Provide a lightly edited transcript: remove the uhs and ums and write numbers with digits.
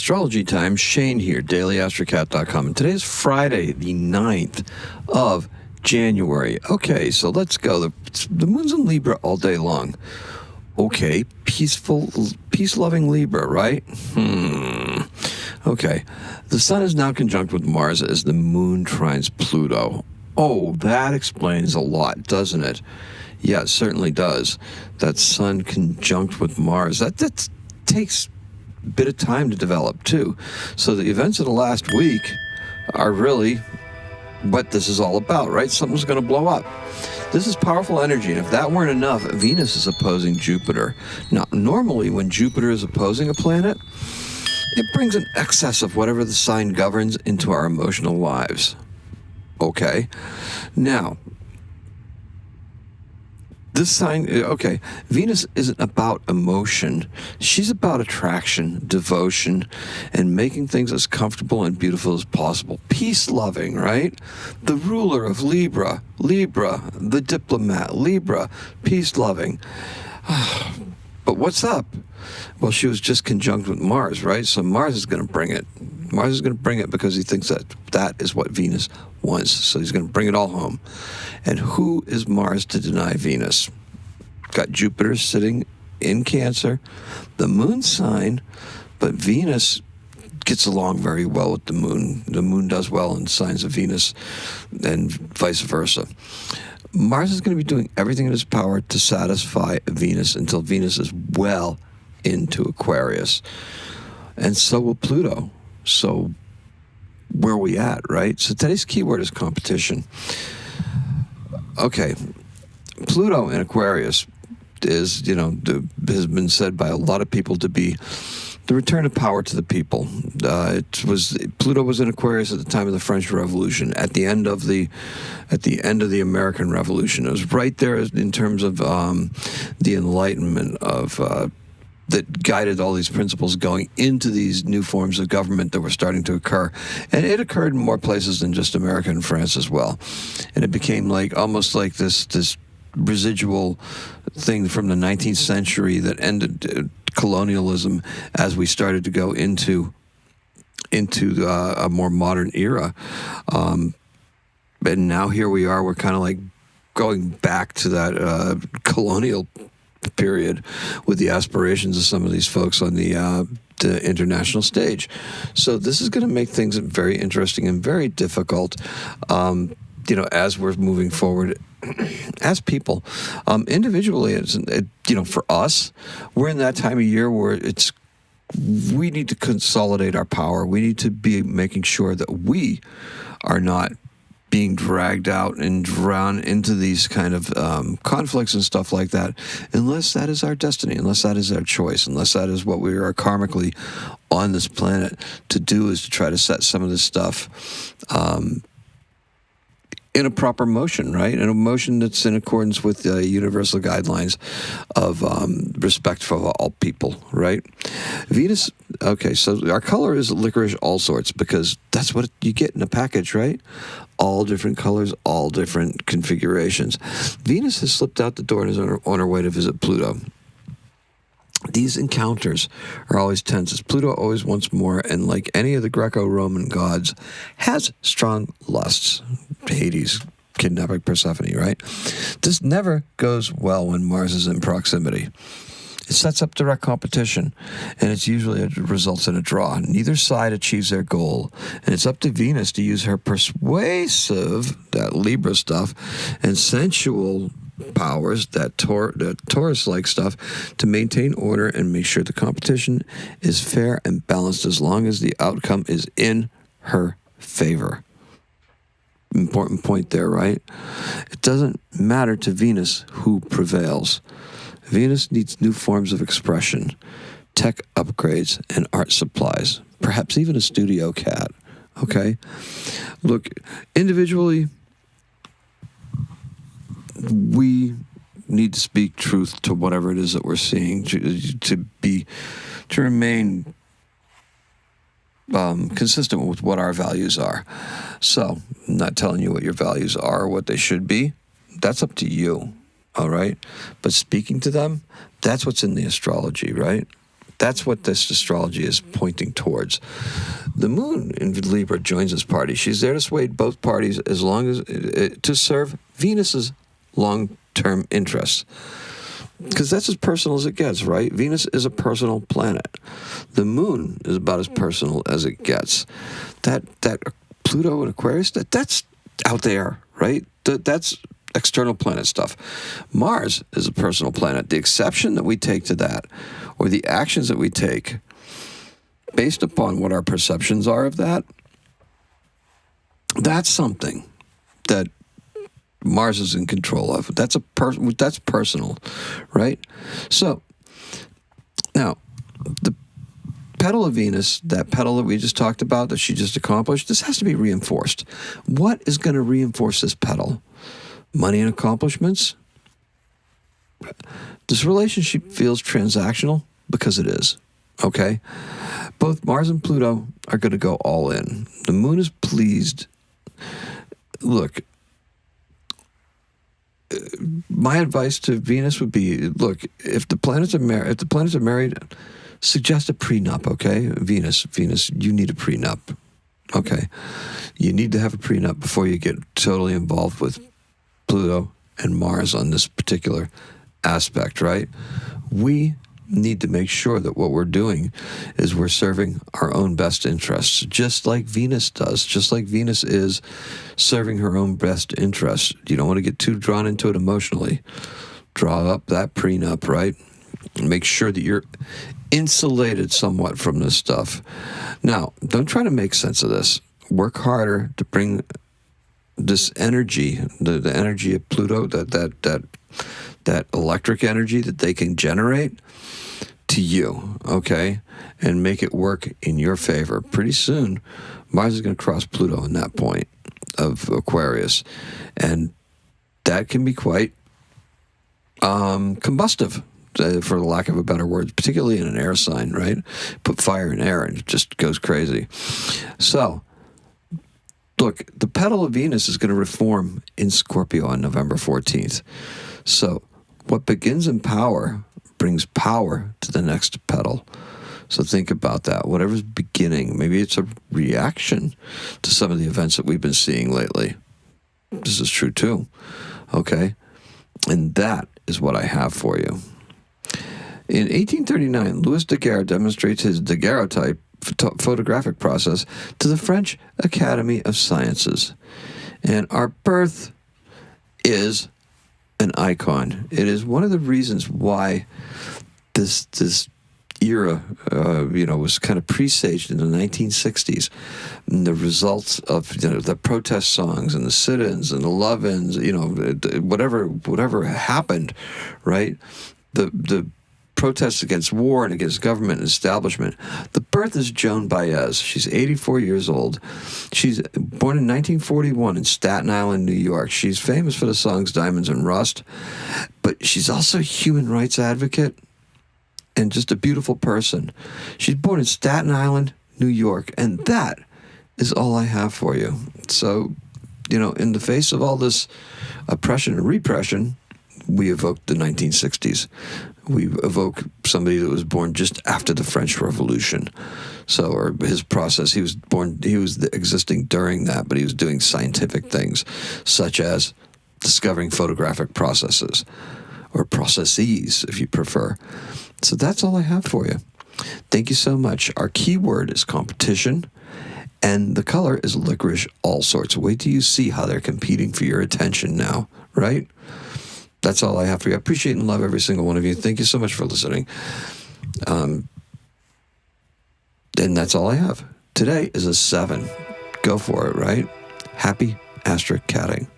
Astrology time, Shane here, daily-astrocat.com. And today is Friday, the 9th of January. Okay, so let's go. The moon's in Libra all day long. Okay, peace-loving Libra, right? Okay. The sun is now conjunct with Mars as the moon trines Pluto. Oh, that explains a lot, doesn't it? Yeah, it certainly does. That sun conjunct with Mars, that takes a bit of time to develop, too. So the events of the last week are really what this is all about, right? Something's going to blow up. This is powerful energy, and if that weren't enough, Venus is opposing Jupiter. Now, normally when Jupiter is opposing a planet, it brings an excess of whatever the sign governs into our emotional lives. Okay? Now, this sign, okay, Venus isn't about emotion. She's about attraction, devotion, and making things as comfortable and beautiful as possible. Peace-loving, right? The ruler of Libra, the diplomat, Libra, peace-loving. But what's up? Well, she was just conjunct with Mars, right? So Mars is going to bring it. Mars is going to bring it because he thinks that is what Venus wants. So he's going to bring it all home. And who is Mars to deny Venus? Got Jupiter sitting in Cancer, the moon sign, but Venus gets along very well with the moon. The moon does well in signs of Venus and vice versa. Mars is going to be doing everything in his power to satisfy Venus until Venus is well into Aquarius. And so will Pluto. So where are we at, right? So today's keyword is competition. Okay, Pluto in Aquarius is, has been said by a lot of people to be the return of power to the people. Pluto was in Aquarius at the time of the French Revolution, at the end of the American Revolution. It was right there in terms of the Enlightenment of that guided all these principles going into these new forms of government that were starting to occur. And it occurred in more places than just America and France as well. And it became almost like this residual thing from the 19th century that ended colonialism as we started to go into a more modern era. And now here we are, we're kind of like going back to that colonial period with the aspirations of some of these folks on the international stage. So this is going to make things very interesting and very difficult, as we're moving forward as people. Individually, for us, we're in that time of year where we need to consolidate our power. We need to be making sure that we are not being dragged out and drowned into these kind of conflicts and stuff like that, unless that is our destiny, unless that is our choice, unless that is what we are karmically on this planet to do, is to try to set some of this stuff in a proper motion, right? In a motion that's in accordance with the universal guidelines of respect for all people, right? Venus, okay, so our color is licorice all sorts, because that's what you get in a package, right? All different colors, all different configurations. Venus has slipped out the door and is on her way to visit Pluto. These encounters are always tense, as Pluto always wants more, and like any of the Greco-Roman gods, has strong lusts. Hades, kidnapping Persephone, right? This never goes well when Mars is in proximity. It sets up direct competition, and it results in a draw. Neither side achieves their goal, and it's up to Venus to use her persuasive, that Libra stuff, and sensual powers, that Taurus-like stuff, to maintain order and make sure the competition is fair and balanced as long as the outcome is in her favor. Important point there, right? It doesn't matter to Venus who prevails. Venus needs new forms of expression, tech upgrades, and art supplies, perhaps even a studio cat, okay? Look, individually, we need to speak truth to whatever it is that we're seeing, to remain consistent with what our values are. So, I'm not telling you what your values are or what they should be. That's up to you, all right? But speaking to them, that's what's in the astrology, right? That's what this astrology is pointing towards. The moon in Libra joins this party. She's there to sway both parties as long as to serve Venus's long-term interests. Because that's as personal as it gets, right? Venus is a personal planet. The moon is about as personal as it gets. That Pluto and Aquarius, that's out there, right? That's external planet stuff. Mars is a personal planet. The exception that we take to that, or the actions that we take based upon what our perceptions are of that, that's something that Mars is in control of. That's personal, right? So now the petal of Venus, that petal that we just talked about, that she just accomplished, this has to be reinforced. What is going to reinforce this petal? Money and accomplishments? This relationship feels transactional because it is, okay? Both Mars and Pluto are going to go all in. The moon is pleased. Look, my advice to Venus would be, look, if the planets are married, suggest a prenup, okay? Venus, you need a prenup, okay? You need to have a prenup before you get totally involved with Pluto and Mars on this particular aspect, right? We need to make sure that what we're doing is we're serving our own best interests, just like Venus does, just like Venus is serving her own best interests. You don't want to get too drawn into it emotionally. Draw up that prenup, right? Make sure that you're insulated somewhat from this stuff. Now, don't try to make sense of this. Work harder to bring this energy, the energy of Pluto, that electric energy that they can generate to you, okay? And make it work in your favor. Pretty soon, Mars is going to cross Pluto in that point of Aquarius. And that can be quite combustive, for lack of a better word, particularly in an air sign, right? Put fire in air and it just goes crazy. So, look, the petal of Venus is going to reform in Scorpio on November 14th. So what begins in power brings power to the next petal. So think about that. Whatever's beginning, maybe it's a reaction to some of the events that we've been seeing lately. This is true too, okay? And that is what I have for you. In 1839, Louis Daguerre demonstrates his daguerreotype photographic process to the French Academy of Sciences. And our birth is an icon. It is one of the reasons why this era, was kind of presaged in the 1960s. And the results of the protest songs and the sit-ins and the love-ins, whatever happened, right? The protests against war and against government and establishment. The birth is Joan Baez. She's 84 years old. She's born in 1941 in Staten Island, New York. She's famous for the songs Diamonds and Rust, but she's also a human rights advocate and just a beautiful person. She's born in Staten Island, New York, and that is all I have for you. So, in the face of all this oppression and repression, we evoke the 1960s. We evoke somebody that was born just after the French Revolution. Or his process, he was existing during that, but he was doing scientific things, such as discovering photographic processes, or processes, if you prefer. So that's all I have for you. Thank you so much. Our keyword is competition, and the color is licorice all sorts. Wait till you see how they're competing for your attention now, right? That's all I have for you. I appreciate and love every single one of you. Thank you so much for listening. And that's all I have. Today is a 7. Go for it, right? Happy astrocatting.